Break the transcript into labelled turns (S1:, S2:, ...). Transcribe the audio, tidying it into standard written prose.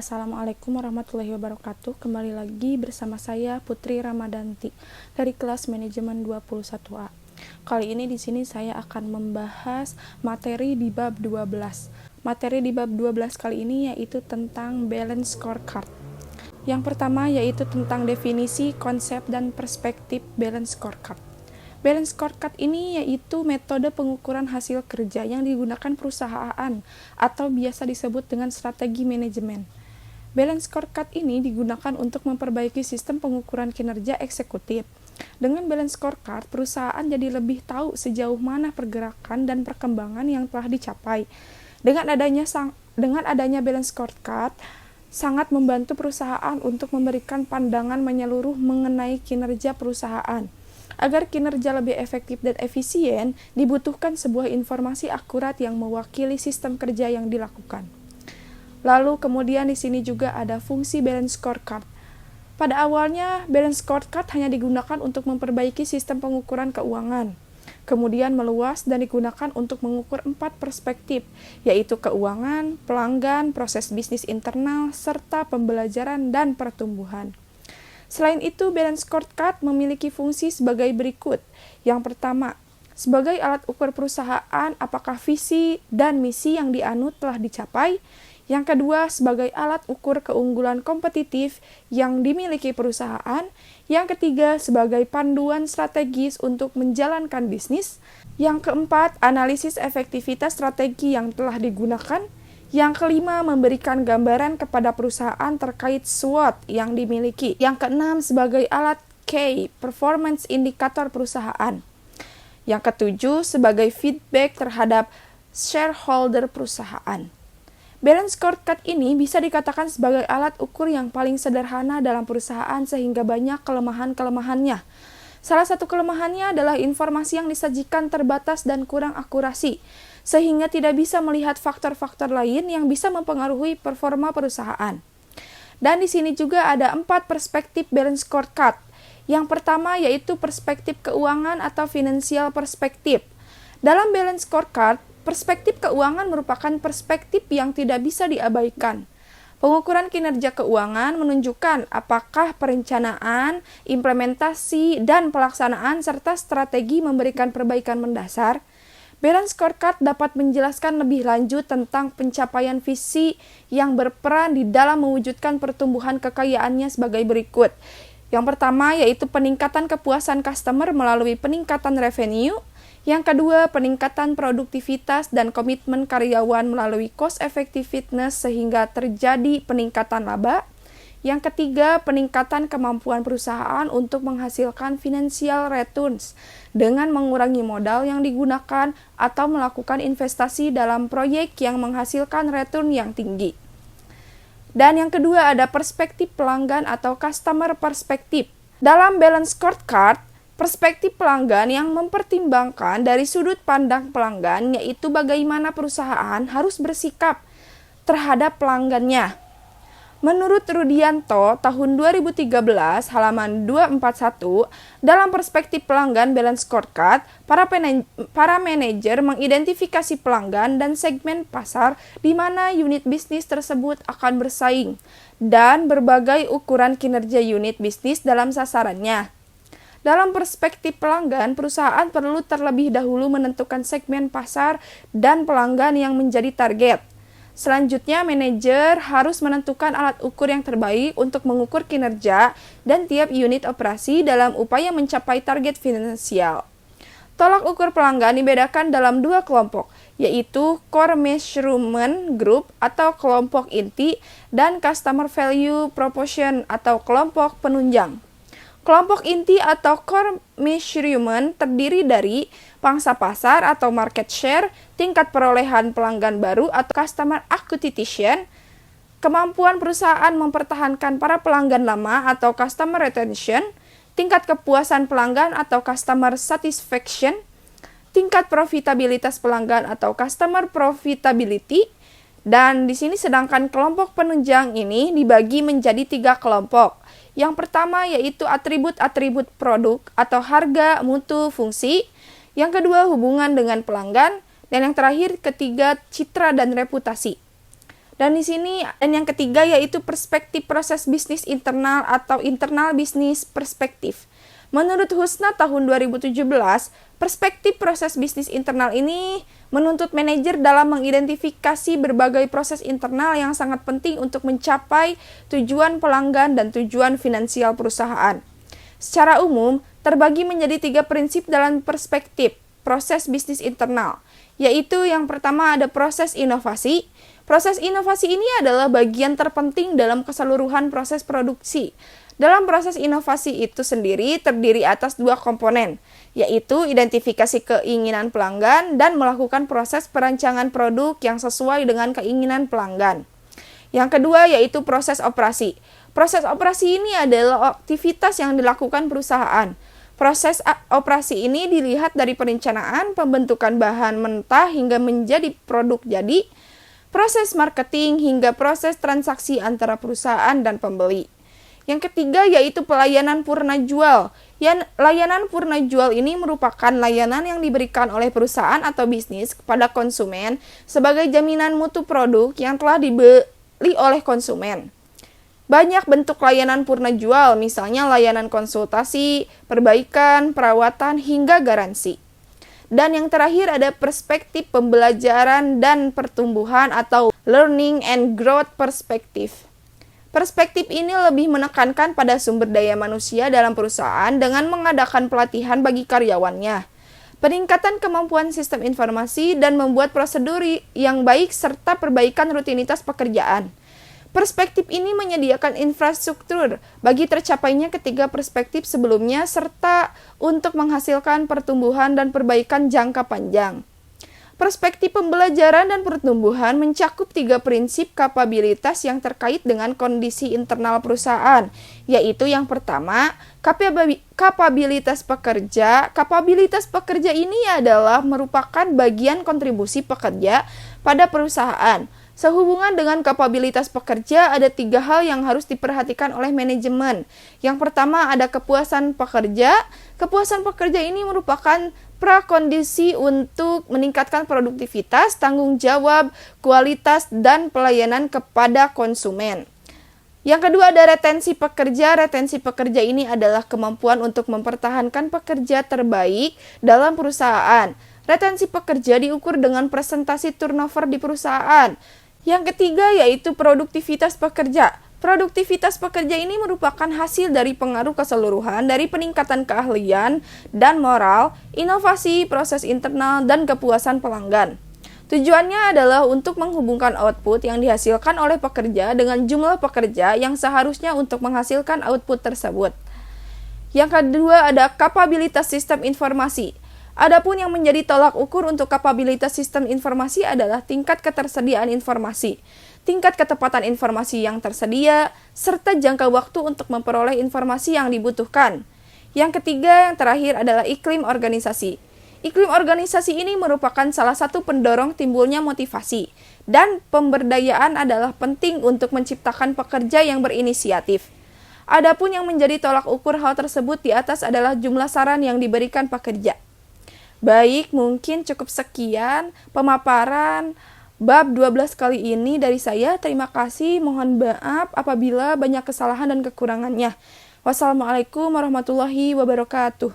S1: Assalamualaikum warahmatullahi wabarakatuh. Kembali lagi bersama saya Putri Ramadanti dari kelas manajemen 21A. Kali ini di sini saya akan membahas materi di bab 12. Materi di bab 12 kali ini yaitu tentang balance scorecard. Yang pertama yaitu tentang definisi, konsep, dan perspektif balance scorecard. Balance scorecard ini yaitu metode pengukuran hasil kerja yang digunakan perusahaan atau biasa disebut dengan strategi manajemen. Balance scorecard ini digunakan untuk memperbaiki sistem pengukuran kinerja eksekutif. Dengan balance scorecard, perusahaan jadi lebih tahu sejauh mana pergerakan dan perkembangan yang telah dicapai. Dengan adanya balance scorecard, sangat membantu perusahaan untuk memberikan pandangan menyeluruh mengenai kinerja perusahaan. Agar kinerja lebih efektif dan efisien, dibutuhkan sebuah informasi akurat yang mewakili sistem kerja yang dilakukan. Lalu kemudian di sini juga ada fungsi balance scorecard. Pada awalnya, balance scorecard hanya digunakan untuk memperbaiki sistem pengukuran keuangan. Kemudian meluas dan digunakan untuk mengukur 4 perspektif, yaitu keuangan, pelanggan, proses bisnis internal, serta pembelajaran dan pertumbuhan. Selain itu, balance scorecard memiliki fungsi sebagai berikut. Yang pertama, sebagai alat ukur perusahaan apakah visi dan misi yang dianut telah dicapai. Yang kedua, sebagai alat ukur keunggulan kompetitif yang dimiliki perusahaan. Yang ketiga, sebagai panduan strategis untuk menjalankan bisnis. Yang keempat, analisis efektivitas strategi yang telah digunakan. Yang kelima, memberikan gambaran kepada perusahaan terkait SWOT yang dimiliki. Yang keenam, sebagai alat key performance indikator perusahaan. Yang ketujuh, sebagai feedback terhadap shareholder perusahaan. Balance scorecard ini bisa dikatakan sebagai alat ukur yang paling sederhana dalam perusahaan sehingga banyak kelemahan-kelemahannya. Salah satu kelemahannya adalah informasi yang disajikan terbatas dan kurang akurasi, sehingga tidak bisa melihat faktor-faktor lain yang bisa mempengaruhi performa perusahaan. Dan di sini juga ada 4 perspektif balance scorecard. Yang pertama yaitu perspektif keuangan atau financial perspektif. Dalam balance scorecard, perspektif keuangan merupakan perspektif yang tidak bisa diabaikan. Pengukuran kinerja keuangan menunjukkan apakah perencanaan, implementasi, dan pelaksanaan serta strategi memberikan perbaikan mendasar. Balance scorecard dapat menjelaskan lebih lanjut tentang pencapaian visi yang berperan di dalam mewujudkan pertumbuhan kekayaannya sebagai berikut. Yang pertama yaitu peningkatan kepuasan customer melalui peningkatan revenue. Yang kedua, peningkatan produktivitas dan komitmen karyawan melalui cost effectiveness sehingga terjadi peningkatan laba. Yang ketiga, peningkatan kemampuan perusahaan untuk menghasilkan financial returns dengan mengurangi modal yang digunakan atau melakukan investasi dalam proyek yang menghasilkan return yang tinggi. Dan yang kedua ada perspektif pelanggan atau customer perspective. Dalam balance scorecard, perspektif pelanggan yang mempertimbangkan dari sudut pandang pelanggan yaitu bagaimana perusahaan harus bersikap terhadap pelanggannya. Menurut Rudianto, tahun 2013, halaman 241, dalam perspektif pelanggan balance scorecard, para manajer mengidentifikasi pelanggan dan segmen pasar di mana unit bisnis tersebut akan bersaing dan berbagai ukuran kinerja unit bisnis dalam sasarannya. Dalam perspektif pelanggan, perusahaan perlu terlebih dahulu menentukan segmen pasar dan pelanggan yang menjadi target. Selanjutnya, manajer harus menentukan alat ukur yang terbaik untuk mengukur kinerja dan tiap unit operasi dalam upaya mencapai target finansial. Tolak ukur pelanggan dibedakan dalam 2 kelompok, yaitu Core Measurement Group atau kelompok inti dan Customer Value Proposition atau kelompok penunjang. Kelompok inti atau core measurement terdiri dari pangsa pasar atau market share, tingkat perolehan pelanggan baru atau customer acquisition, kemampuan perusahaan mempertahankan para pelanggan lama atau customer retention, tingkat kepuasan pelanggan atau customer satisfaction, tingkat profitabilitas pelanggan atau customer profitability. Dan di sini sedangkan kelompok penunjang ini dibagi menjadi 3 kelompok. Yang pertama yaitu atribut-atribut produk atau harga, mutu, fungsi. Yang kedua hubungan dengan pelanggan. Dan yang terakhir ketiga citra dan reputasi. Dan yang ketiga yaitu perspektif proses bisnis internal atau internal business perspective. Menurut Husna tahun 2017, perspektif proses bisnis internal ini menuntut manajer dalam mengidentifikasi berbagai proses internal yang sangat penting untuk mencapai tujuan pelanggan dan tujuan finansial perusahaan. Secara umum, terbagi menjadi 3 prinsip dalam perspektif proses bisnis internal, yaitu yang pertama ada proses inovasi. Proses inovasi ini adalah bagian terpenting dalam keseluruhan proses produksi. Dalam proses inovasi itu sendiri terdiri atas 2 komponen, yaitu identifikasi keinginan pelanggan dan melakukan proses perancangan produk yang sesuai dengan keinginan pelanggan. Yang kedua yaitu proses operasi. Proses operasi ini adalah aktivitas yang dilakukan perusahaan. Proses operasi ini dilihat dari perencanaan, pembentukan bahan mentah hingga menjadi produk jadi, proses marketing hingga proses transaksi antara perusahaan dan pembeli. Yang ketiga yaitu pelayanan purna jual. Layanan purna jual ini merupakan layanan yang diberikan oleh perusahaan atau bisnis kepada konsumen sebagai jaminan mutu produk yang telah dibeli oleh konsumen. Banyak bentuk layanan purna jual, misalnya layanan konsultasi, perbaikan, perawatan, hingga garansi. Dan yang terakhir ada perspektif pembelajaran dan pertumbuhan atau learning and growth perspective. Perspektif ini lebih menekankan pada sumber daya manusia dalam perusahaan dengan mengadakan pelatihan bagi karyawannya, peningkatan kemampuan sistem informasi, dan membuat prosedur yang baik serta perbaikan rutinitas pekerjaan. Perspektif ini menyediakan infrastruktur bagi tercapainya ketiga perspektif sebelumnya serta untuk menghasilkan pertumbuhan dan perbaikan jangka panjang. Perspektif pembelajaran dan pertumbuhan mencakup 3 prinsip kapabilitas yang terkait dengan kondisi internal perusahaan, yaitu yang pertama, kapabilitas pekerja. Kapabilitas pekerja ini adalah merupakan bagian kontribusi pekerja pada perusahaan. Sehubungan dengan kapabilitas pekerja, ada 3 hal yang harus diperhatikan oleh manajemen. Yang pertama ada kepuasan pekerja. Kepuasan pekerja ini merupakan prakondisi untuk meningkatkan produktivitas, tanggung jawab, kualitas, dan pelayanan kepada konsumen. Yang kedua ada retensi pekerja. Retensi pekerja ini adalah kemampuan untuk mempertahankan pekerja terbaik dalam perusahaan. Retensi pekerja diukur dengan presentasi turnover di perusahaan. Yang ketiga yaitu produktivitas pekerja. Produktivitas pekerja ini merupakan hasil dari pengaruh keseluruhan dari peningkatan keahlian dan moral, inovasi, proses internal, dan kepuasan pelanggan. Tujuannya adalah untuk menghubungkan output yang dihasilkan oleh pekerja dengan jumlah pekerja yang seharusnya untuk menghasilkan output tersebut. Yang kedua ada kapabilitas sistem informasi. Adapun yang menjadi tolak ukur untuk kapabilitas sistem informasi adalah tingkat ketersediaan informasi, tingkat ketepatan informasi yang tersedia, serta jangka waktu untuk memperoleh informasi yang dibutuhkan. Yang ketiga, yang terakhir adalah iklim organisasi. Iklim organisasi ini merupakan salah satu pendorong timbulnya motivasi, dan pemberdayaan adalah penting untuk menciptakan pekerja yang berinisiatif. Adapun yang menjadi tolak ukur hal tersebut di atas adalah jumlah saran yang diberikan pekerja. Baik, mungkin cukup sekian pemaparan bab 12 kali ini dari saya. Terima kasih, mohon maaf apabila banyak kesalahan dan kekurangannya. Wassalamualaikum warahmatullahi wabarakatuh.